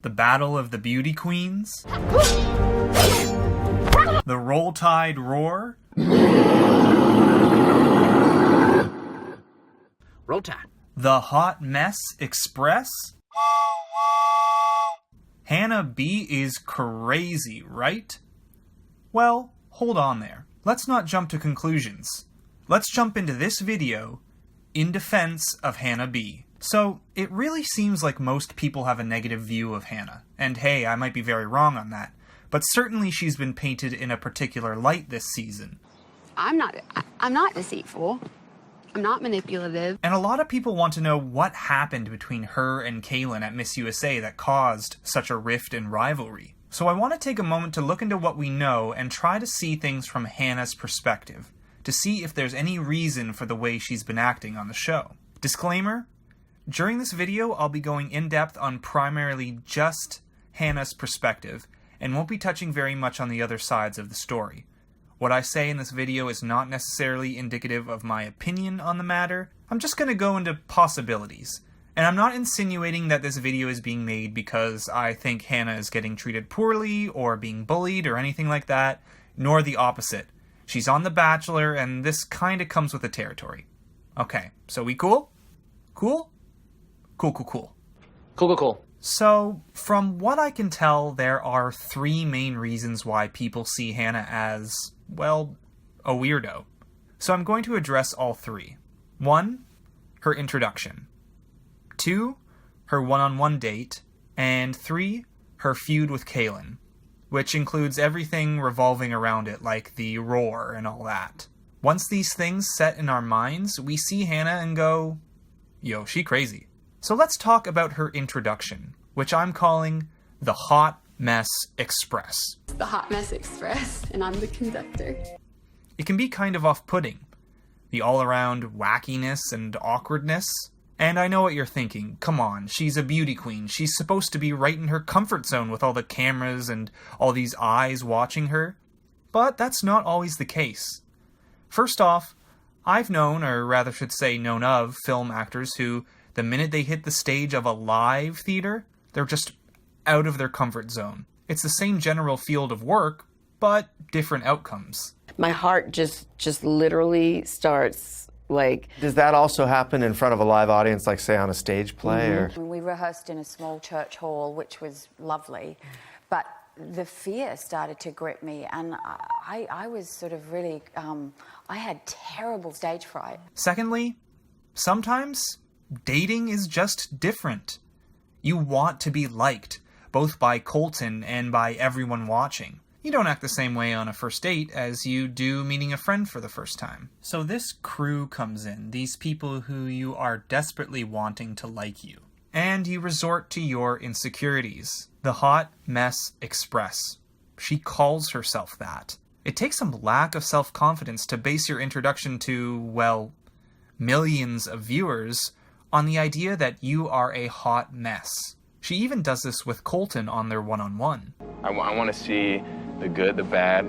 The Battle of the Beauty Queens, the Roll Tide Roar, Roll Tide, the Hot Mess Express. Hannah B is crazy, right? Well, hold on there. Let's not jump to conclusions. Let's jump into this video in defense of Hannah B. So, it really seems like most people have a negative view of Hannah. And hey, I might be very wrong on that. But certainly she's been painted in a particular light this season. I'm not deceitful. I'm not manipulative. And a lot of people want to know what happened between her and Kailyn at Miss USA that caused such a rift and rivalry. So I want to take a moment to look into what we know and try to see things from Hannah's perspective, to see if there's any reason for the way she's been acting on the show. Disclaimer, during this video I'll be going in depth on primarily just Hannah's perspective, and won't be touching very much on the other sides of the story. What I say in this video is not necessarily indicative of my opinion on the matter. I'm just going to go into possibilities. And I'm not insinuating that this video is being made because I think Hannah is getting treated poorly or being bullied or anything like that, nor the opposite. She's on The Bachelor and this kinda comes with the territory. Okay, so we cool? Cool? Cool. Cool. So, from what I can tell, there are three main reasons why people see Hannah as, well, a weirdo. So I'm going to address all three. 1, her introduction. 2, her one-on-one date. And 3, her feud with Kailyn, which includes everything revolving around it, like the roar and all that. Once these things set in our minds, we see Hannah and go, yo, she crazy. So let's talk about her introduction, which I'm calling the Hot Mess Express. The Hot Mess Express, and I'm the conductor. It can be kind of off-putting, the all-around wackiness and awkwardness. And I know what you're thinking, come on, she's a beauty queen, she's supposed to be right in her comfort zone with all the cameras and all these eyes watching her. But that's not always the case. First off, I've known, or rather should say known of, film actors who, the minute they hit the stage of a live theater, they're just out of their comfort zone. It's the same general field of work, but different outcomes. My heart just literally starts, like... Does that also happen in front of a live audience, like say on a stage play? Mm-hmm. Or? We rehearsed in a small church hall, which was lovely, but the fear started to grip me, and I was sort of really, I had terrible stage fright. Secondly, sometimes dating is just different. You want to be liked, both by Colton and by everyone watching. You don't act the same way on a first date as you do meeting a friend for the first time. So this crew comes in, these people who you are desperately wanting to like you. And you resort to your insecurities. The Hot Mess Express. She calls herself that. It takes some lack of self-confidence to base your introduction to, well, millions of viewers on the idea that you are a hot mess. She even does this with Colton on their one-on-one. I want to see the good, the bad,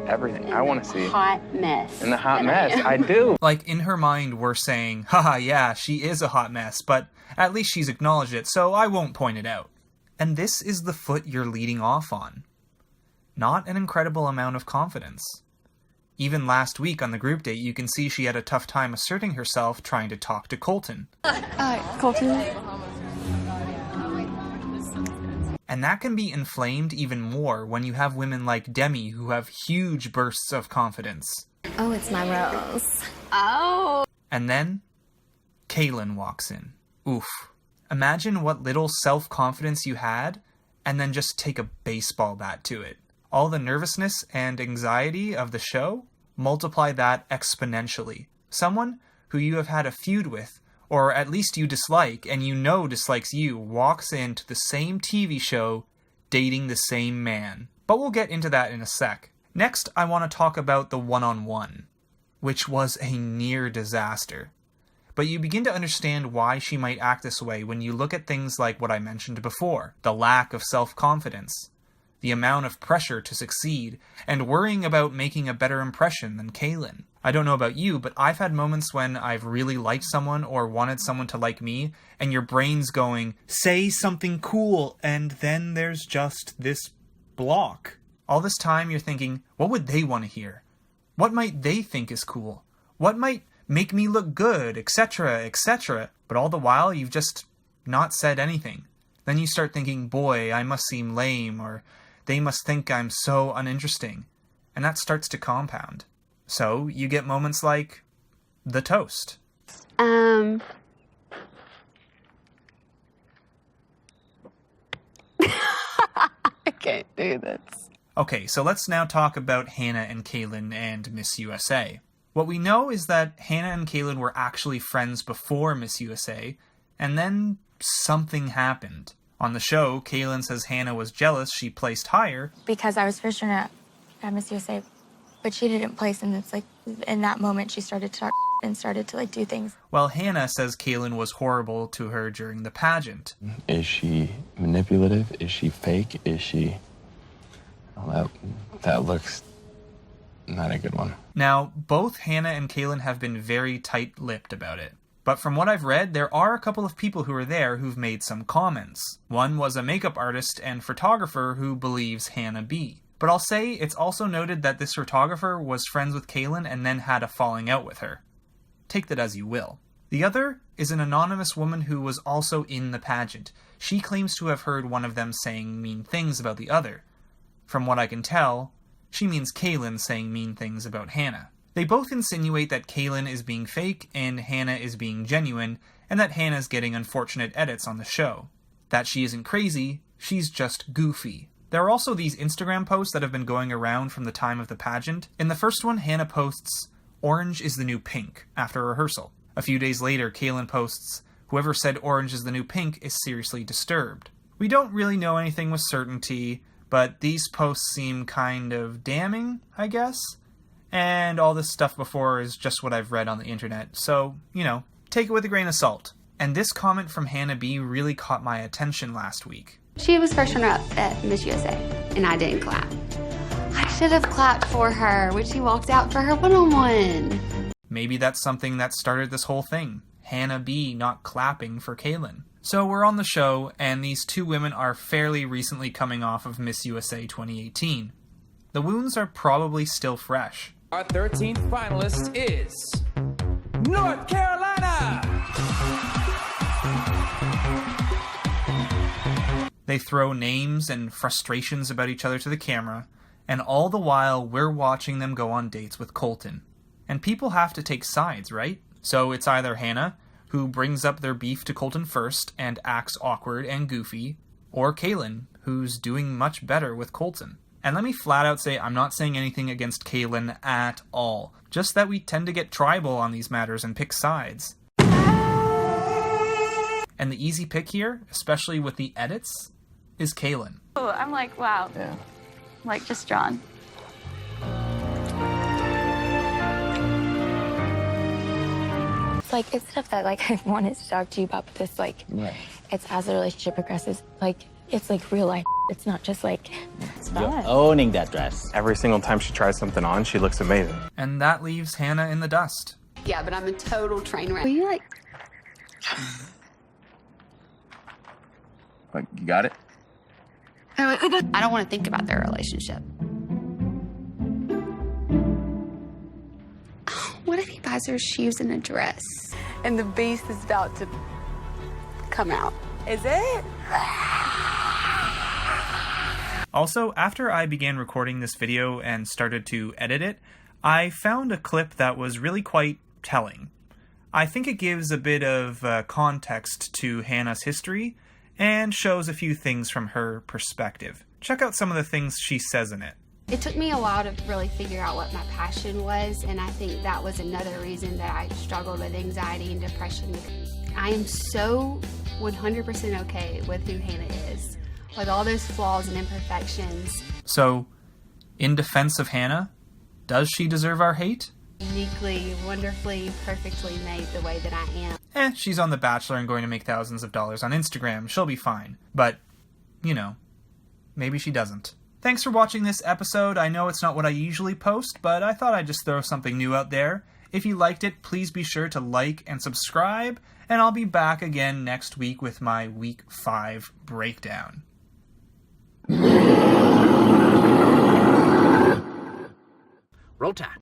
everything. I want to see... Hot mess. In the hot mess, I do. Like, in her mind, we're saying, haha, yeah, she is a hot mess, but at least she's acknowledged it, so I won't point it out. And this is the foot you're leading off on. Not an incredible amount of confidence. Even last week on the group date, you can see she had a tough time asserting herself trying to talk to Colton. Colton. And that can be inflamed even more when you have women like Demi who have huge bursts of confidence. Oh, it's my rose. Oh. And then, Kailyn walks in. Oof. Imagine what little self-confidence you had, and then just take a baseball bat to it. All the nervousness and anxiety of the show, multiply that exponentially. Someone who you have had a feud with, or at least you dislike, and you know dislikes you, walks into the same TV show, dating the same man. But we'll get into that in a sec. Next, I want to talk about the one-on-one, which was a near disaster. But you begin to understand why she might act this way when you look at things like what I mentioned before. The lack of self-confidence. the amount of pressure to succeed, and worrying about making a better impression than Kailyn. I don't know about you, but I've had moments when I've really liked someone or wanted someone to like me, and your brain's going, say something cool, and then there's just this block. All this time you're thinking, what would they want to hear? What might they think is cool? What might make me look good, etc., etc. But all the while, you've just not said anything. Then you start thinking, boy, I must seem lame, or they must think I'm so uninteresting. And that starts to compound. So you get moments like the toast. I can't do this. Okay, so let's now talk about Hannah and Kailyn and Miss USA. What we know is that Hannah and Kailyn were actually friends before Miss USA, and then something happened. On the show, Kailyn says Hannah was jealous she placed higher. Because I was first runner at Miss USA, but she didn't place, and it's like, in that moment, she started to talk and started to, like, do things. While Hannah says Kailyn was horrible to her during the pageant. Is she manipulative? Is she fake? Is she... Well, that looks not a good one. Now, both Hannah and Kailyn have been very tight-lipped about it. But from what I've read, there are a couple of people who are there who've made some comments. One was a makeup artist and photographer who believes Hannah B. But I'll say it's also noted that this photographer was friends with Kailyn and then had a falling out with her. Take that as you will. The other is an anonymous woman who was also in the pageant. She claims to have heard one of them saying mean things about the other. From what I can tell, she means Kailyn saying mean things about Hannah. They both insinuate that Kailyn is being fake and Hannah is being genuine, and that Hannah's getting unfortunate edits on the show. That she isn't crazy, she's just goofy. There are also these Instagram posts that have been going around from the time of the pageant. In the first one, Hannah posts, "Orange is the new pink," after rehearsal. A few days later, Kailyn posts, "Whoever said orange is the new pink is seriously disturbed." We don't really know anything with certainty, but these posts seem kind of damning, I guess. And all this stuff before is just what I've read on the internet, so, take it with a grain of salt. And this comment from Hannah B really caught my attention last week. She was first runner-up at Miss USA, and I didn't clap. I should have clapped for her when she walked out for her one-on-one. Maybe that's something that started this whole thing. Hannah B not clapping for Kailyn. So we're on the show, and these two women are fairly recently coming off of Miss USA 2018. The wounds are probably still fresh. Our 13th finalist is North Carolina! They throw names and frustrations about each other to the camera, and all the while we're watching them go on dates with Colton. And people have to take sides, right? So it's either Hannah, who brings up their beef to Colton first and acts awkward and goofy, or Kailyn, who's doing much better with Colton. And let me flat out say I'm not saying anything against Kailyn at all, just that we tend to get tribal on these matters and pick sides. And the easy pick here, especially with the edits, is Kailyn. Oh, I'm like, wow. Yeah. Like, just drawn. It's like, it's stuff that, like, I wanted to talk to you about, but this, like, it's as the relationship progresses, like, it's like real life. It's not just like, it's fun. You're owning that dress. Every single time she tries something on, she looks amazing. And that leaves Hannah in the dust. Yeah, but I'm a total train wreck. Were you like, Like, you got it? I don't want to think about their relationship. What if he buys her shoes and a dress? And the beast is about to come out. Is it? Also, after I began recording this video and started to edit it, I found a clip that was really quite telling. I think it gives a bit of context to Hannah's history and shows a few things from her perspective. Check out some of the things she says in it. It took me a while to really figure out what my passion was, and I think that was another reason that I struggled with anxiety and depression. I am so 100% okay with who Hannah is, with all those flaws and imperfections. So, in defense of Hannah, does she deserve our hate? Uniquely, wonderfully, perfectly made the way that I am. She's on The Bachelor and going to make thousands of dollars on Instagram. She'll be fine. But, maybe she doesn't. Thanks for watching this episode. I know it's not what I usually post, but I thought I'd just throw something new out there. If you liked it, please be sure to like and subscribe, and I'll be back again next week with my Week 5 breakdown. Roll Tide.